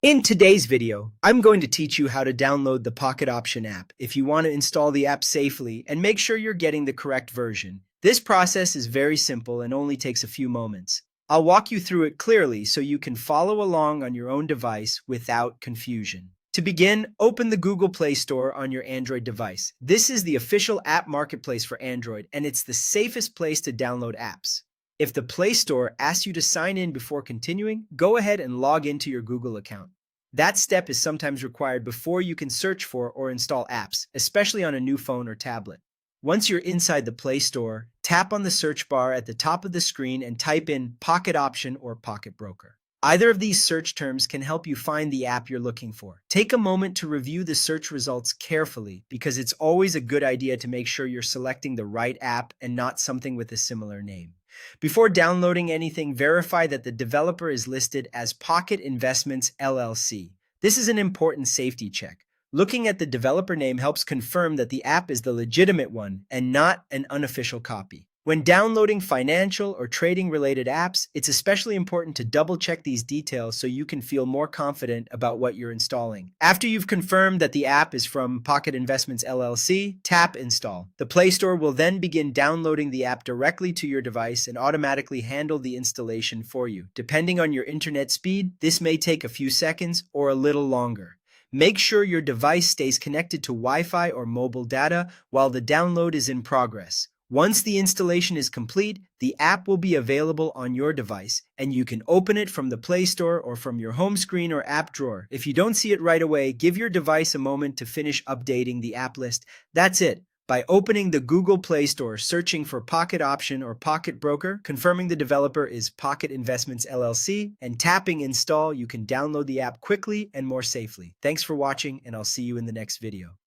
In today's video, I'm going to teach you how to download the Pocket Option app if you want to install the app safely and make sure you're getting the correct version. This process is very simple and only takes a few moments. I'll walk you through it clearly so you can follow along on your own device without confusion. To begin, open the Google Play Store on your Android device. This is the official app marketplace for Android, and it's the safest place to download apps. If the Play Store asks you to sign in before continuing, go ahead and log into your Google account. That step is sometimes required before you can search for or install apps, especially on a new phone or tablet. Once you're inside the Play Store, tap on the search bar at the top of the screen and type in Pocket Option or Pocket Broker. Either of these search terms can help you find the app you're looking for. Take a moment to review the search results carefully because it's always a good idea to make sure you're selecting the right app and not something with a similar name. Before downloading anything, verify that the developer is listed as Pocket Investments LLC. This is an important safety check. Looking at the developer name helps confirm that the app is the legitimate one and not an unofficial copy. When downloading financial or trading related apps, it's especially important to double check these details so you can feel more confident about what you're installing. After you've confirmed that the app is from Pocket Investments LLC, tap Install. The Play Store will then begin downloading the app directly to your device and automatically handle the installation for you. Depending on your internet speed, this may take a few seconds or a little longer. Make sure your device stays connected to Wi-Fi or mobile data while the download is in progress. Once the installation is complete, the app will be available on your device, and you can open it from the Play Store or from your home screen or app drawer. If you don't see it right away, give your device a moment to finish updating the app list. That's it. By opening the Google Play Store, searching for Pocket Option or Pocket Broker, confirming the developer is Pocket Investments LLC, and tapping Install, you can download the app quickly and more safely. Thanks for watching, and I'll see you in the next video.